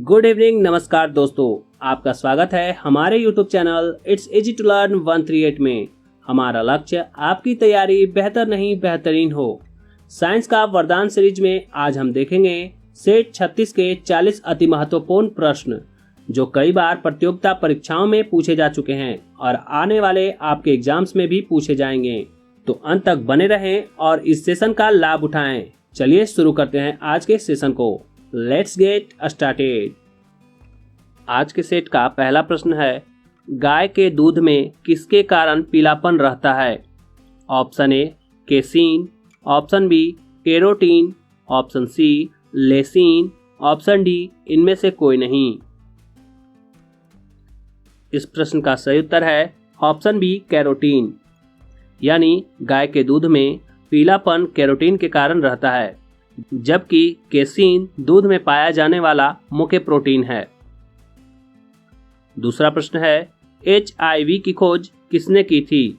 Good evening, नमस्कार दोस्तों, आपका स्वागत है हमारे YouTube channel it's easy to learn 138 में। हमारा लक्ष्य आपकी तैयारी बेहतर नहीं बेहतरीन हो। साइंस का वरदान सीरीज में आज हम देखेंगे सेट 36 के 40 अति महत्वपूर्ण प्रश्न जो कई बार प्रतियोगिता परीक्षाओं में पूछे जा चुके हैं और आने वाले आपके एग्जाम्स में भी पूछे जाएंगे। तो अंत तक बने रहें और इस सेशन का लाभ उठाएं। चलिए शुरू करते हैं आज के सेशन को। Let's get started. आज के सेट का पहला प्रश्न है, गाय के दूध में किसके कारण पीलापन रहता है? Option A casein, option B carotene, option C lecithin, option D इनमें से कोई नहीं। इस प्रश्न का सही उत्तर है ऑप्शन बी कैरोटीन, यानी गाय के दूध में पीलापन कैरोटीन के कारण रहता है, जबकि केसीन दूध में पाया जाने वाला मुख्य प्रोटीन है। दूसरा प्रश्न है, HIV की खोज किसने की थी?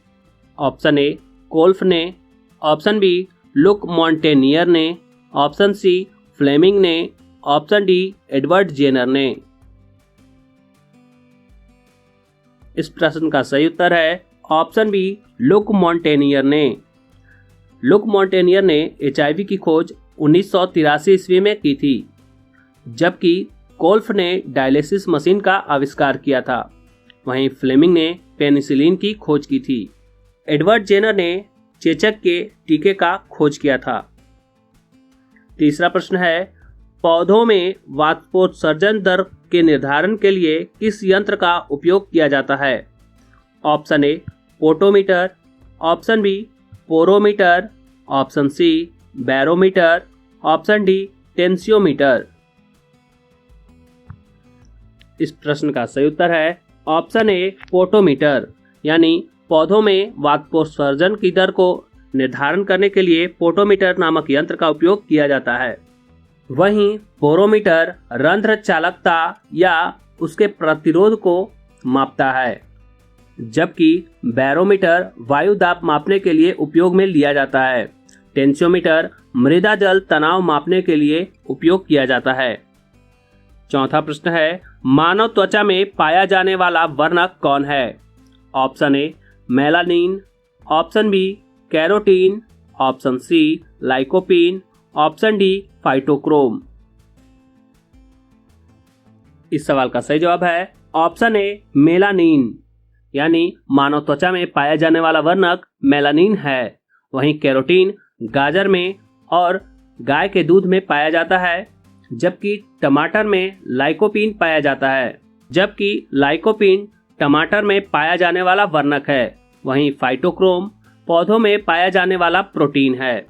ऑप्शन ए कोल्फ ने, ऑप्शन बी लुक मॉन्टेनियर ने, ऑप्शन सी फ्लेमिंग ने, ऑप्शन डी एडवर्ड जेनर ने। इस प्रश्न का सही उत्तर है ऑप्शन बी लुक मॉन्टेनियर ने। लुक मॉन्टेनियर ने HIV की खोज 1983 ईस्वी में की थी, जबकि कोल्फ ने डायलिसिस मशीन का आविष्कार किया था। वहीं फ्लेमिंग ने पेनिसिलिन की खोज की थी। एडवर्ड जेनर ने चेचक के टीके का खोज किया था। तीसरा प्रश्न है, पौधों में वाष्पोत्सर्जन दर के निर्धारण के लिए किस यंत्र का उपयोग किया जाता है? Option A potometer, option B porometer, option C barometer, option D tensiometer. इस प्रश्न का सही उत्तर है ऑप्शन ए पोटोमीटर, यानी पौधों में वाष्पोत्सर्जन की दर को निर्धारण करने के लिए पोटोमीटर नामक यंत्र का उपयोग किया जाता है। वहीं पोरोमीटर रंध्र चालकता या उसके प्रतिरोध को मापता है, जबकि बैरोमीटर वायु दाब मापने के लिए उपयोग में लिया जाता है। टेंसियोमीटर मृदा जल तनाव मापने के लिए उपयोग किया जाता है। चौथा प्रश्न है, मानव त्वचा में पाया जाने वाला वर्णक कौन है? Option A melanin, option B carotene, option C lycopene, option D phytochrome. इस सवाल का सही जवाब है ऑप्शन ए मेलानिन, यानी मानव त्वचा में पाया जाने वाला वर्णक मेलानिन है। वहीं कैरोटीन गाजर में और गाय के दूध में पाया जाता है, जबकि टमाटर में लाइकोपीन पाया जाता है। जबकि लाइकोपीन टमाटर में पाया जाने वाला वर्णक है। वहीं फाइटोक्रोम पौधों में पाया जाने वाला प्रोटीन है।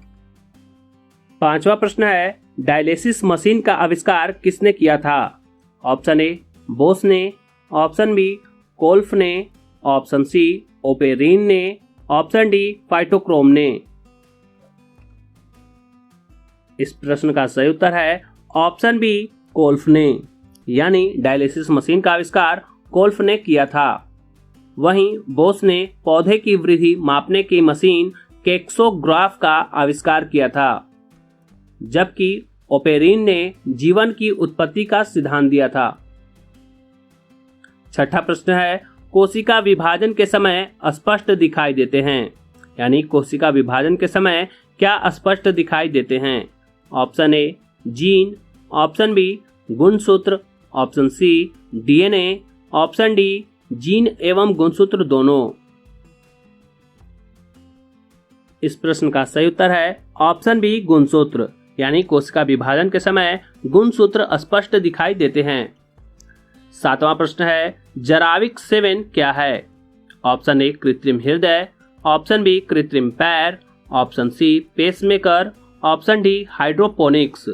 पांचवा प्रश्न है, डायलिसिस मशीन का आविष्कार किसने किया था? ऑप्शन ए बोस ने, ऑप्शन बी कोल्फ ने, ऑप्शन सी ओपेरिन ने, ऑप्शन डी फाइटोक्रोम ने। इस प्रश्न का सही उत्तर है ऑप्शन बी कोल्फ ने, यानी डायलिसिस मशीन का आविष्कार कोल्फ ने किया था। वहीं बोस ने पौधे की वृद्धि मापने की मशीन केक्सोग्राफ का आविष्कार किया था, जबकि ओपेरिन ने जीवन की उत्पत्ति का सिद्धांत दिया था। छठा प्रश्न है, कोशिका विभाजन के समय स्पष्ट दिखाई देते हैं, यानी कोशिका विभाजन के समय क्या स्पष्ट दिखाई देते हैं? Option A gene, option B गुणसूत्र, option C DNA, option D gene एवं गुणसूत्र दोनों। इस प्रश्न का सही उत्तर है ऑप्शन बी गुणसूत्र, यानी कोशिका विभाजन के समय गुणसूत्र स्पष्ट दिखाई देते हैं। सातवां प्रश्न है, जराविक 7 क्या है? ऑप्शन ए कृत्रिम हृदय, ऑप्शन बी कृत्रिम पैर, option C pacemaker, option D hydroponics.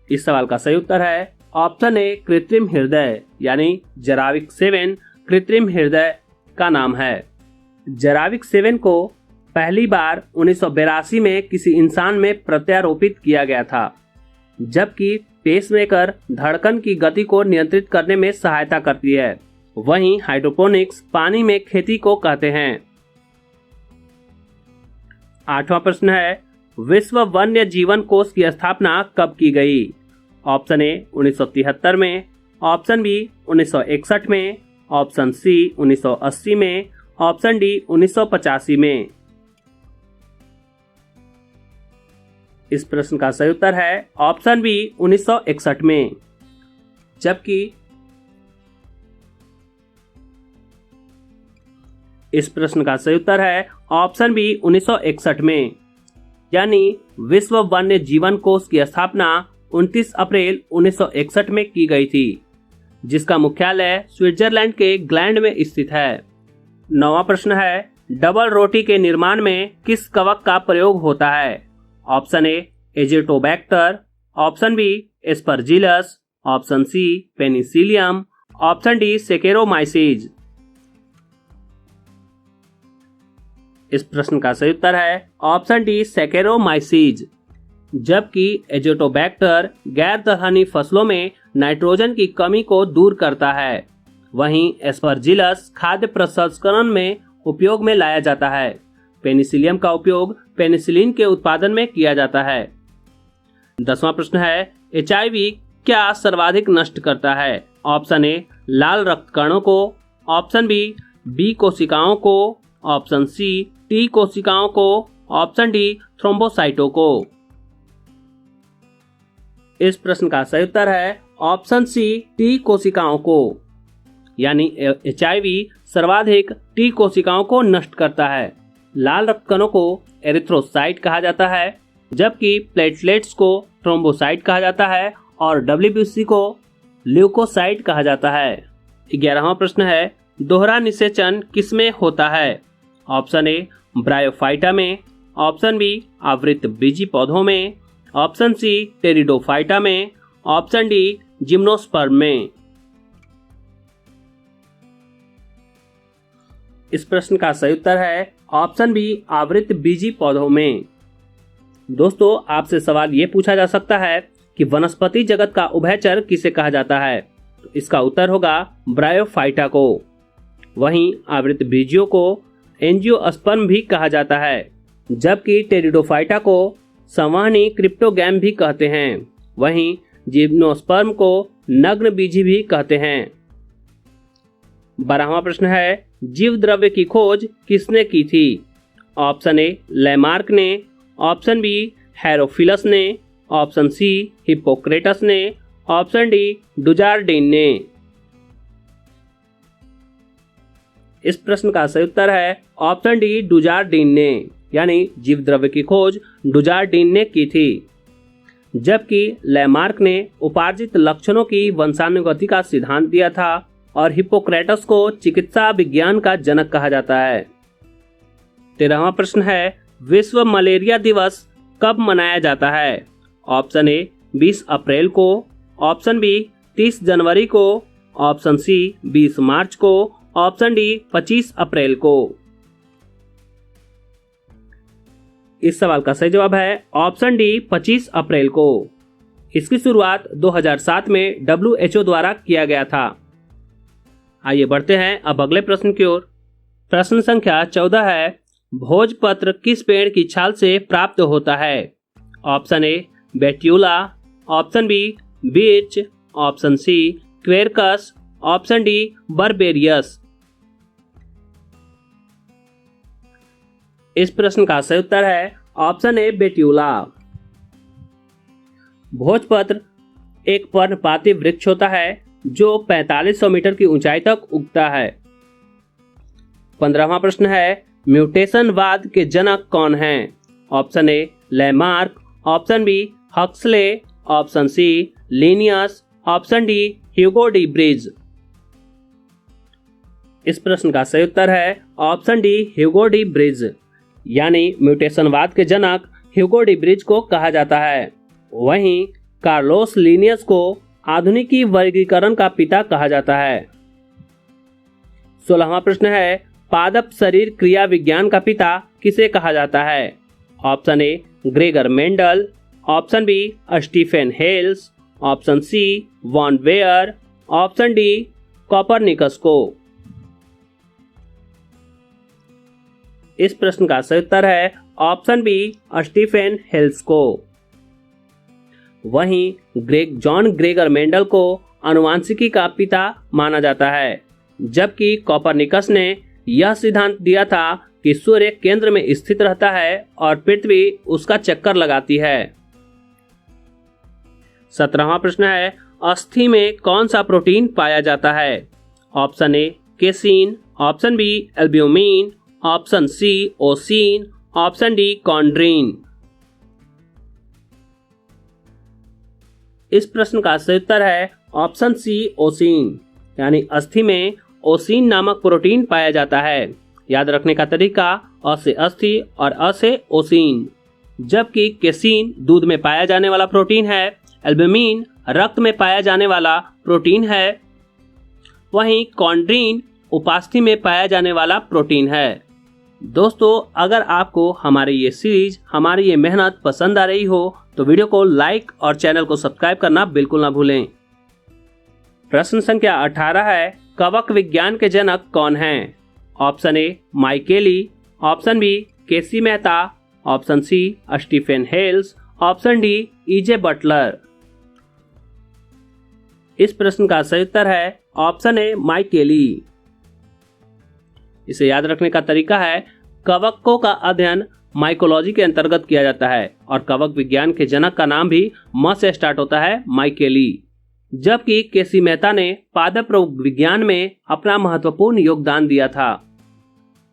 इस सवाल का सही उत्तर है ऑप्शन ए कृत्रिम हृदय, यानी जराविक 7 कृत्रिम हृदय का नाम है। जराविक 7 को पहली बार 1982 में किसी इंसान में प्रत्यारोपित किया गया था, जबकि पेसमेकर धड़कन की गति को नियंत्रित करने में सहायता करती है। वहीं हाइड्रोपोनिक्स पानी में खेती को कहते हैं। आठवां प्रश्न है, विश्व वन्य जीवन कोष की स्थापना कब की गई? ऑप्शन ए 1973 में, ऑप्शन बी 1961 में, ऑप्शन सी 1980 में, ऑप्शन डी 1985 में। इस प्रश्न का सही उत्तर है ऑप्शन बी 1961 में। जबकि इस प्रश्न का सही उत्तर है ऑप्शन बी 1961 में। यानी विश्व वन्य जीवन कोष की स्थापना 29 अप्रैल 1961 में की गई थी, जिसका मुख्यालय स्विट्जरलैंड के ग्लैंड में स्थित है। 9वां प्रश्न है, डबल रोटी के निर्माण में किस कवक का प्रयोग होता है? Option A Azotobacter, option B Aspergillus, option C Penicillium, option D Saccharomyces. इस प्रश्न का सही उत्तर है ऑप्शन डी सेकेरोमाइसीज। जबकि एजिटोबैक्टर गैर दलहनी फसलों में नाइट्रोजन की कमी को दूर करता है, वहीं एस्परजिलस खाद्य प्रसंस्करण में उपयोग में लाया जाता है। पेनिसिलियम का उपयोग पेनिसिलिन के उत्पादन में किया जाता है। 10वां प्रश्न है, HIV क्या सर्वाधिक नष्ट करता है? ऑप्शन ए लाल रक्त कणों को, ऑप्शन बी कोशिकाओं को, ऑप्शन सी T कोशिकाओं को, ऑप्शन डी थ्रोम्बोसाइटों को। इस प्रश्न का सही उत्तर है ऑप्शन सी T कोशिकाओं को। यानी HIV सर्वाधिक T कोशिकाओं को नष्ट करता है। लाल रक्त कणों को एरिथ्रोसाइट कहा जाता है, जबकि प्लेटलेट्स को थ्रोम्बोसाइट कहा जाता है और WBC को ल्यूकोसाइट कहा जाता है। 11वां प्रश्न है, दोहरा निषेचन किसमें होता है? ऑप्शन ए ब्रायोफाइटा में, ऑप्शन बी आवृत बीजी पौधों में, ऑप्शन सी टेरिडोफाइटा में, ऑप्शन डी जिम्नोस्पर्म में। इस प्रश्न का सही उत्तर है ऑप्शन बी आवृत बीजी पौधों में। दोस्तों, आपसे सवाल ये पूछा जा सकता है कि वनस्पति जगत का उभयचर किसे कहा जाता है? तो इसका उत्तर होगा ब्रायोफाइटा को। वहीं आवृत बीजियों को एंजियोस्पर्म भी कहा जाता है, जबकि टेरिडोफाइटा को संवहनी क्रिप्टोगैम भी कहते हैं। वहीं जिम्नोस्पर्म को नग्न बीजी भी कहते हैं। 12वां प्रश्न है, जीव द्रव्य की खोज किसने की थी? ऑप्शन ए लैमार्क ने, ऑप्शन बी हेरोफिलस ने, ऑप्शन सी हिप्पोक्रेटस ने, ऑप्शन डी डुजार्डिन ने। इस प्रश्न का सही उत्तर है ऑप्शन डी डुजार्डिन ने। यानी जीव द्रव्य की खोज डुजार्डिन ने की थी। जबकि लैमार्क ने उपार्जित लक्षणों की वंशानुगति का सिद्धांत दिया था और हिप्पोक्रेटस को चिकित्सा विज्ञान का जनक कहा जाता है। 13वां प्रश्न है, विश्व मलेरिया दिवस कब मनाया जाता है? ऑप्शन ए 20 अप्रैल को, ऑप्शन बी 30 जनवरी को, ऑप्शन सी 20 मार्च को, ऑप्शन डी 25 अप्रैल को। इस सवाल का सही जवाब है ऑप्शन डी 25 अप्रैल को। इसकी शुरुआत 2007 में WHO द्वारा किया गया था। आइए बढ़ते हैं अब अगले प्रश्न की ओर। प्रश्न संख्या 14 है, भोजपत्र किस पेड़ की छाल से प्राप्त होता है? Option A Betula, option B beech, option C Quercus, option D Berberis. इस प्रश्न का सही उत्तर है ऑप्शन ए बेट्यूला। भोजपत्र एक पर्णपाती वृक्ष होता है जो 4500 मीटर की ऊंचाई तक उगता है। 15वां प्रश्न है, म्यूटेशनवाद के जनक कौन हैं? Option A Lamarck, option B Huxley, option C Linnaeus, option D Hugo de Vries. इस प्रश्न का सही उत्तर है option D Hugo de Vries. यानी म्यूटेशनवाद के जनक ह्यूगो डी ब्रिज को कहा जाता है। वहीं कार्लोस लिनियस को आधुनिकी वर्गीकरण का पिता कहा जाता है। 16वां प्रश्न है, पादप शरीर क्रिया विज्ञान का पिता किसे कहा जाता है? Option A Gregor Mendel, option B Stephen Hales, option C वॉन वेयर, ऑप्शन डी कॉपरनिकस को। इस प्रश्न का सही उत्तर है ऑप्शन बी स्टीफेन हेल्स को। वहीं जॉन ग्रेगर मेंडल को आनुवंशिकी का पिता माना जाता है, जबकि कोपरनिकस ने यह सिद्धांत दिया था कि सूर्य केंद्र में स्थित रहता है और पृथ्वी उसका चक्कर लगाती है। 17वां प्रश्न है, अस्थि में कौन सा प्रोटीन पाया जाता है? Option A casein, option B albumin, option C ossein, option D chondrin. इस प्रश्न का सही उत्तर है ऑप्शन सी ओसिन, यानी अस्थि में ओसिन नामक प्रोटीन पाया जाता है। याद रखने का तरीका, अ से अस्थि और अ से ओसिन। जबकि केसिन दूध में पाया जाने वाला प्रोटीन है, एल्ब्यूमिन रक्त में पाया जाने वाला प्रोटीन है, वहीं कॉन्ड्रीन उपास्थि में पाया जाने वाला प्रोटीन है। दोस्तों, अगर आपको हमारी ये सीरीज, हमारी ये मेहनत पसंद आ रही हो तो वीडियो को लाइक और चैनल को सब्सक्राइब करना बिल्कुल ना भूलें। प्रश्न संख्या 18 है, कवक विज्ञान के जनक कौन हैं? Option A Micheli, option B K C Mehta, option C Stephen Hales, option D E J Butler. इस प्रश्न का सही उत्तर है ऑप्शन ए माइकेली। इसे याद रखने का तरीका है, कवकों का अध्ययन माइकोलॉजी के अंतर्गत किया जाता है और कवक विज्ञान के जनक का नाम भी म से स्टार्ट होता है, माइकेली। जबकि केसी मेहता ने पादप रोग विज्ञान में अपना महत्वपूर्ण योगदान दिया था।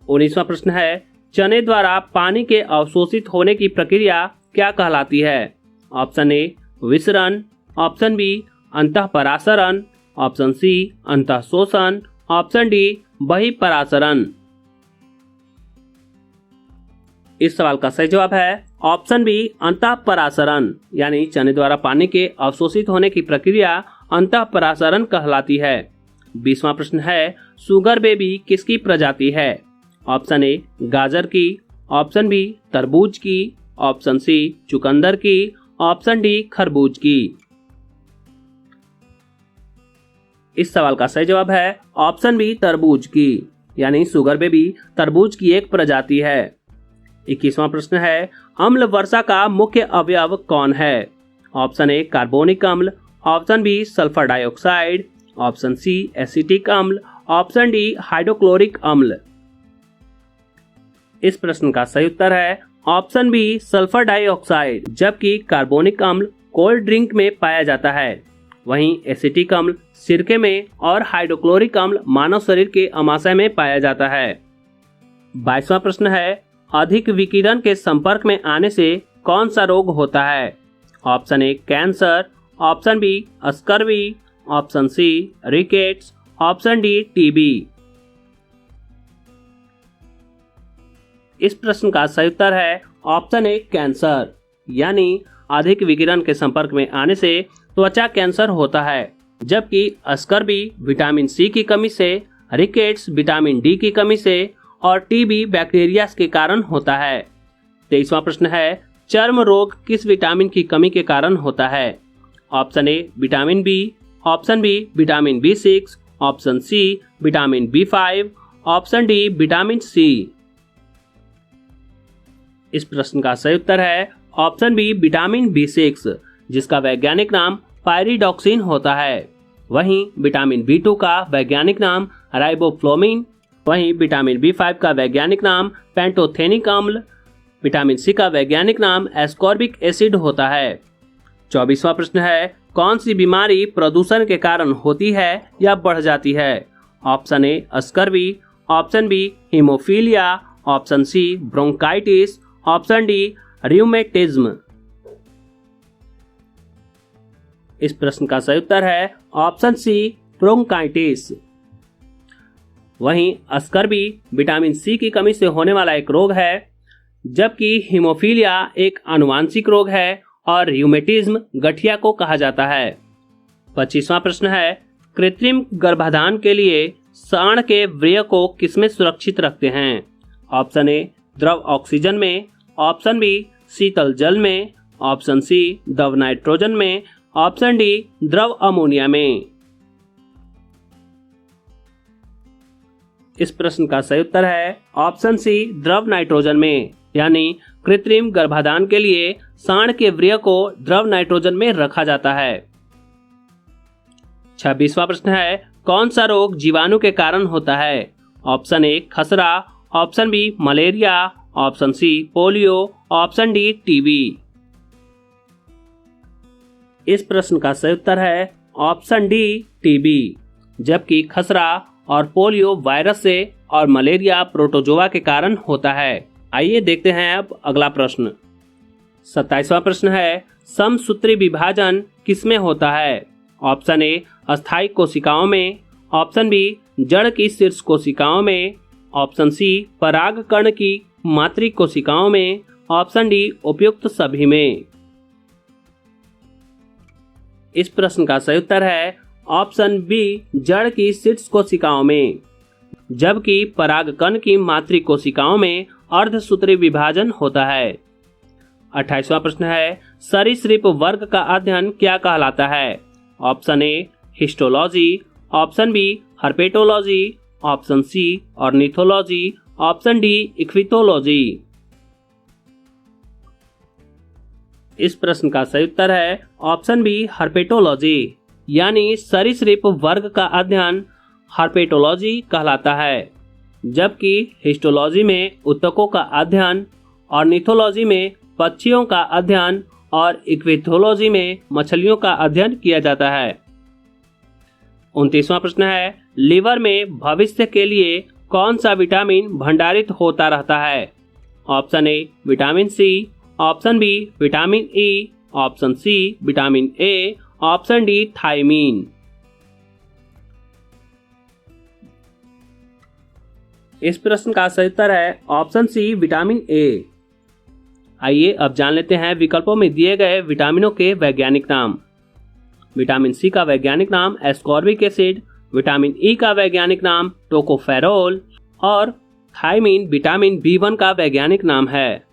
19वां प्रश्न है, चने द्वारा पानी के अवशोषित होने की प्रक्रिया क्या कहलाती है? ऑप्शन ए विसरण, ऑप्शन बी अंतःपरासरण, ऑप्शन सी अंतःशोषण, ऑप्शन डी बहिःपरासरण। इस सवाल का सही जवाब है ऑप्शन बी अंतःपरासरण, यानी चने द्वारा पानी के अवशोषित होने की प्रक्रिया अंतःपरासरण कहलाती है। 20वां प्रश्न है, शुगर बेबी किसकी प्रजाति है? ऑप्शन ए गाजर की, ऑप्शन बी तरबूज की, ऑप्शन सी चुकंदर की, ऑप्शन डी खरबूज की। इस सवाल का सही जवाब है ऑप्शन बी तरबूज की, यानी शुगर बेबी तरबूज की एक प्रजाति है। 21वां प्रश्न है, अम्ल वर्षा का मुख्य अवयव कौन है? ऑप्शन ए कार्बोनिक अम्ल, option B sulphur dioxide, option C acetic अम्ल, ऑप्शन डी हाइड्रोक्लोरिक अम्ल। इस प्रश्न का सही उत्तर है ऑप्शन बी सल्फर डाइऑक्साइड। जबकि कार्बोनिक अम्ल कोल्ड ड्रिंक में पाया जाता है, वहीं एसिटिक अम्ल सिरके में और हाइड्रोक्लोरिक अम्ल मानव शरीर के अमाशय में पाया जाता है। 22वां प्रश्न है, अधिक विकिरण के संपर्क में आने से कौन सा रोग होता है? Option A cancer, option B scurvy, option C rickets, option D TB. इस प्रश्न का सही उत्तर है ऑप्शन ए कैंसर, यानी अधिक विकिरण के संपर्क में आने से त्वचा कैंसर होता है। जबकि स्कर्वी विटामिन सी की कमी से, रिकेट्स विटामिन डी की कमी से और टीबी बैक्टीरिया के कारण होता है। 23वां प्रश्न है, चर्म रोग किस विटामिन की कमी के कारण होता है? Option A vitamin B, option B vitamin B6, option C vitamin B5, option D vitamin C. इस प्रश्न का सही उत्तर है ऑप्शन बी विटामिन B6, जिसका वैज्ञानिक नाम पायरिडॉक्सिन होता है। वहीं विटामिन B2 का वैज्ञानिक नाम राइबोफ्लोविन, वहीं विटामिन B5 का वैज्ञानिक नाम पेंटोथेनिक अम्ल, विटामिन सी का वैज्ञानिक नाम एस्कॉर्बिक एसिड होता है। 24वां प्रश्न है, कौन सी बीमारी प्रदूषण के कारण होती है या बढ़ जाती है? Option A scurvy, option B haemophilia, option C bronchitis, option D rheumatism. इस प्रश्न का सही उत्तर है ऑप्शन सी ब्रोंकाइटिस। वहीं स्कर्वी विटामिन सी की कमी से होने वाला एक रोग है, जबकि हीमोफीलिया एक आनुवांशिक रोग है और रियूमेटिज्म गठिया को कहा जाता है। 25वां प्रश्न है, कृत्रिम गर्भाधान के लिए सांड के व्रेय को किसमें सुरक्षित रखते हैं? ऑप्शन ए द्रव ऑक्सीजन में, ऑप्शन बी शीतल जल में, ऑप्शन सी द्रव नाइट्रोजन में, ऑप्शन डी द्रव अमोनिया में। इस प्रश्न का सही उत्तर है ऑप्शन सी द्रव नाइट्रोजन में, यानी कृत्रिम गर्भाधान के लिए सांड के व्रिय को द्रव नाइट्रोजन में रखा जाता है? 26वां प्रश्न है, कौन सा रोग जीवाणु के कारण होता है? ऑप्शन ए खसरा, option B malaria, option C polio, option D TB. इस प्रश्न का सही उत्तर है ऑप्शन डी टीबी। जबकि खसरा और पोलियो वायरस से और मलेरिया प्रोटोजोआ के कारण होता है। आइए देखते हैं अब अगला प्रश्न। 27वां प्रश्न है, समसूत्री विभाजन किसमें होता है? ऑप्शन ए अस्थायी कोशिकाओं में, ऑप्शन बी जड़ की शीर्ष कोशिकाओं में, ऑप्शन सी परागकण की मातृ कोशिकाओं में, ऑप्शन डी उपयुक्त सभी में। इस प्रश्न का सही उत्तर है ऑप्शन बी जड़ की शीर्ष कोशिकाओं में। जबकि परागकण की मातृ कोशिकाओं में अर्धसूत्री विभाजन होता है। 28वां प्रश्न है, सरीसृप वर्ग का अध्ययन क्या कहलाता है? Option A histology, option B herpetology, option C ornithology, option D ichthyology. इस प्रश्न का सही उत्तर है ऑप्शन बी हर्पेटोलॉजी, यानी सरीसृप वर्ग का अध्ययन हर्पेटोलॉजी कहलाता है। जबकि हिस्टोलॉजी में ऊतकों का अध्ययन, ऑर्निथोलॉजी में पक्षियों का अध्ययन और इक्विथोलॉजी में मछलियों का अध्ययन किया जाता है। 29वां प्रश्न है, लीवर में भविष्य के लिए कौन सा विटामिन भंडारित होता रहता है? Option A vitamin C, option B vitamin E, option C vitamin A, option D thiamine. इस प्रश्न का सही उत्तर है ऑप्शन सी विटामिन ए। आइए अब जान लेते हैं विकल्पों में दिए गए विटामिनों के वैज्ञानिक नाम। विटामिन सी का वैज्ञानिक नाम एस्कॉर्बिक एसिड, विटामिन ई का वैज्ञानिक नाम टोकोफेरोल और थायमीन विटामिन बी1 का वैज्ञानिक नाम है।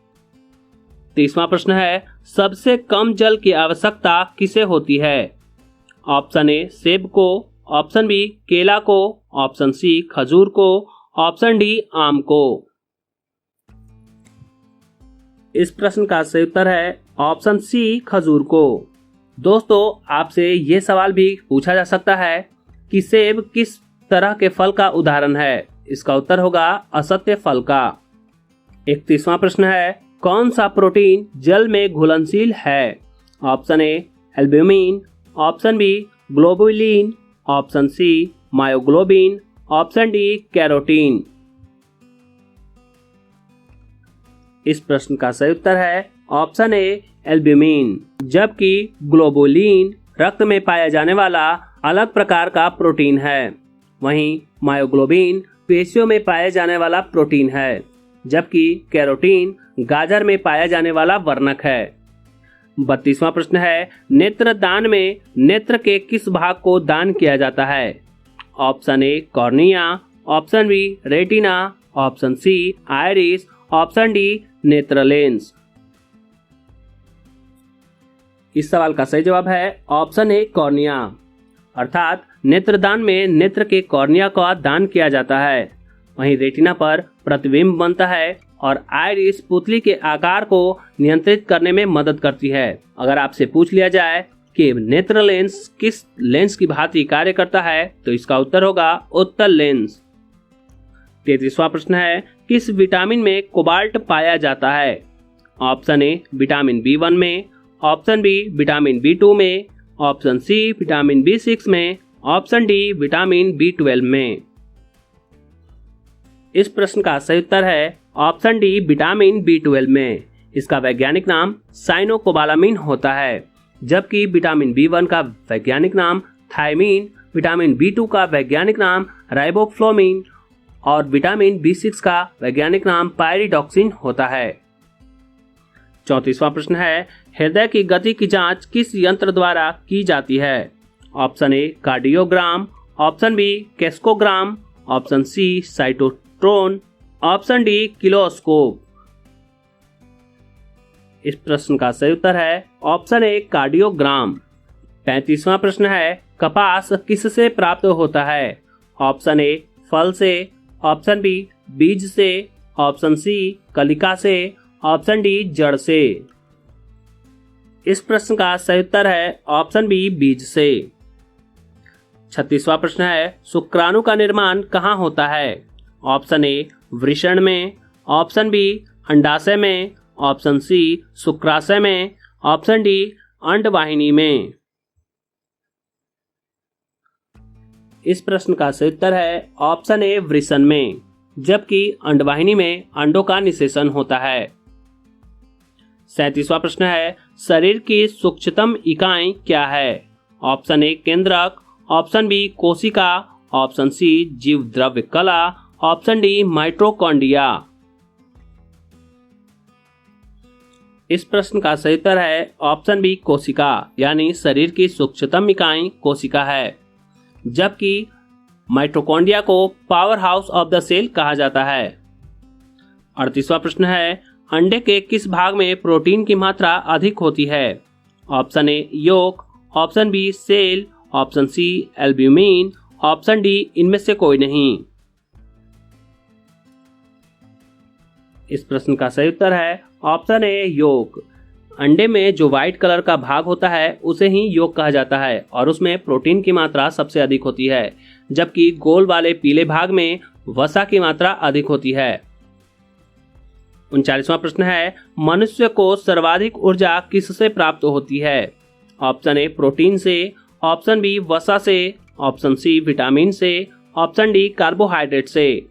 30वां प्रश्न है, सबसे कम जल की आवश्यकता किसे होती है? ऑप्शन ए सेब को, ऑप्शन बी केला को, ऑप्शन सी खजूर को, ऑप्शन डी आम को। इस प्रश्न का सही उत्तर है ऑप्शन सी खजूर को। दोस्तों, आपसे ये सवाल भी पूछा जा सकता है कि सेब किस तरह के फल का उदाहरण है? इसका उत्तर होगा असत्य फल का। 31वां प्रश्न है, कौन सा प्रोटीन जल में घुलनशील है? Option A albumin, option B globulin, option C myoglobin, option D carotene. इस प्रश्न का सही उत्तर है ऑप्शन ए एल्ब्यूमिन। जबकि ग्लोबुलिन रक्त में पाया जाने वाला अलग प्रकार का प्रोटीन है। वहीं मायोग्लोबिन पेशियों में पाया जाने वाला प्रोटीन है। जबकि कैरोटीन गाजर में पाया जाने वाला वर्णक है। 32वां प्रश्न है, नेत्र दान में नेत्र के किस भाग को दान किया जाता है? Option A cornea, option B retina, option C iris, option D नेत्र लेंस। इस सवाल का सही जवाब है ऑप्शन ए कॉर्निया। अर्थात नेत्रदान में नेत्र के कॉर्निया का दान किया जाता है। वहीं रेटिना पर प्रतिबिंब बनता है और आइरिस पुतली के आकार को नियंत्रित करने में मदद करती है। अगर आपसे पूछ लिया जाए कि नेत्र लेंस किस लेंस की भांति कार्य करता है, तो इसका उत्तर होगा उत्तल लेंस। 33वां प्रश्न है, किस विटामिन में कोबाल्ट पाया जाता है? ऑप्शन ए विटामिन बी1 में, ऑप्शन बी विटामिन बी2 में, ऑप्शन सी विटामिन बी6 में, ऑप्शन डी विटामिन बी12 में। इस प्रश्न का सही उत्तर है ऑप्शन डी विटामिन बी12 में। इसका वैज्ञानिक नाम साइनोकोबालामिन होता है। जबकि विटामिन बी1 का वैज्ञानिक नाम थायमीन, विटामिन बी2 का वैज्ञानिक नाम राइबोफ्लोमिन और विटामिन बी6 का वैज्ञानिक नाम पायरिडॉक्सिन होता है। 34वां प्रश्न है, हृदय की गति की जांच किस यंत्र द्वारा की जाती है? Option A cardiogram, option B कैस्कोग्राम, option C cytotron, option D kiloscope. इस प्रश्न का सही उत्तर है ऑप्शन ए कार्डियोग्राम। 35वां प्रश्न है, कपास किससे प्राप्त होता है? ऑप्शन ए फल से, ऑप्शन बी बीज से, ऑप्शन सी कलिका से, ऑप्शन डी जड़ से। इस प्रश्न का सही उत्तर है ऑप्शन बी बीज से। 36वां प्रश्न है, शुक्राणु का निर्माण कहाँ होता है? ऑप्शन ए वृषण में, ऑप्शन बी अंडाशय में, ऑप्शन सी शुक्राशय में, ऑप्शन डी अंडवाहिनी में। इस प्रश्न का सही उत्तर है ऑप्शन ए वृषण में, जबकि अंडवाहिनी में अंडों का निषेचन होता है। 37वां प्रश्न है, शरीर की सूक्ष्मतम इकाई क्या है? ऑप्शन ए केंद्रक, ऑप्शन बी कोशिका, ऑप्शन सी जीव द्रव्य कला, ऑप्शन डी माइटोकॉन्ड्रिया। इस प्रश्न का सही उत्तर है ऑप्शन बी कोशिका, यानी शरीर की सूक्ष्मतम इकाई कोशिका है, जबकि माइटोकॉन्ड्रिया को powerhouse of the cell कहा जाता है। 38वां प्रश्न है, अंडे के किस भाग में प्रोटीन की मात्रा अधिक होती है? Option A yolk, option B cell, option C albumin, option D इनमें से कोई नहीं। इस प्रश्न का सही उत्तर है ऑप्शन ए योक। अंडे में जो व्हाइट कलर का भाग होता है उसे ही योक कहा जाता है और उसमें प्रोटीन की मात्रा सबसे अधिक होती है, जबकि गोल वाले पीले भाग में वसा की मात्रा अधिक होती है। 39वां प्रश्न है, मनुष्य को सर्वाधिक ऊर्जा किससे प्राप्त होती है? ऑप्शन ए प्रोटीन से, ऑप्शन बी वसा से, ऑप्शन सी विटामिन से, ऑप्शन डी कार्बोहाइड्रेट से।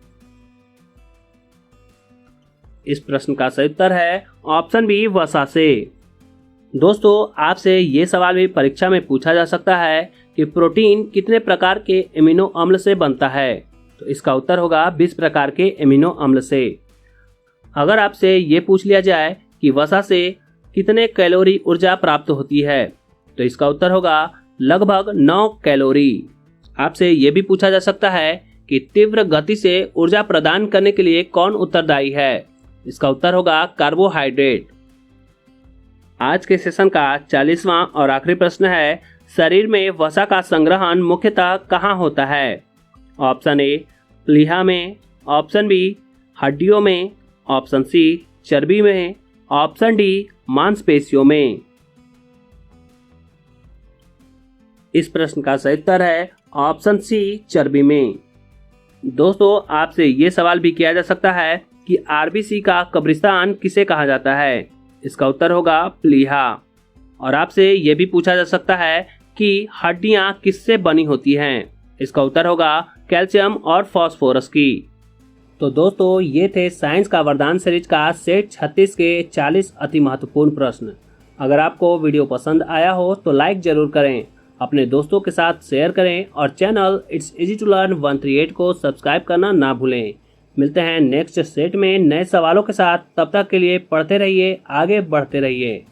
इस प्रश्न का सही उत्तर है ऑप्शन बी वसा से। दोस्तों, आपसे ये सवाल भी परीक्षा में पूछा जा सकता है कि प्रोटीन कितने प्रकार के एमिनो अम्ल से बनता है? तो इसका उत्तर होगा 20 प्रकार के एमिनो अम्ल से। अगर आपसे ये पूछ लिया जाए कि वसा से कितने कैलोरी ऊर्जा प्राप्त होती है, तो इसका उत्तर होगा लगभग 9 कैलोरी। आपसे ये भी पूछा जा सकता है कि तीव्र गति से ऊर्जा प्रदान करने के लिए कौन उत्तरदायी है? इसका उत्तर होगा कार्बोहाइड्रेट। आज के सेशन का 40वां और आखिरी प्रश्न है, शरीर में वसा का संग्रहण मुख्यतः कहाँ होता है? ऑप्शन ए प्लीहा में, ऑप्शन बी हड्डियों में, ऑप्शन सी चर्बी में, ऑप्शन डी मांसपेशियों में। इस प्रश्न का सही उत्तर है ऑप्शन सी चर्बी में। दोस्तों, आपसे ये सवाल भी किया जा सकता है कि आरबीसी का कब्रिस्तान किसे कहा जाता है? इसका उत्तर होगा प्लीहा। और आपसे ये भी पूछा जा सकता है कि हड्डियां किससे बनी होती हैं? इसका उत्तर होगा कैल्शियम और फास्फोरस की। तो दोस्तों, ये थे साइंस का वरदान सीरीज का सेट 36 के 40 अति महत्वपूर्ण प्रश्न। अगर आपको वीडियो पसंद आया हो तो लाइक जरूर करें, अपने दोस्तों के साथ शेयर करें और channel it's easy to learn 138 को सब्सक्राइब करना ना भूलें। मिलते हैं नेक्स्ट सेट में नए सवालों के साथ। तब तक के लिए पढ़ते रहिए, आगे बढ़ते रहिए।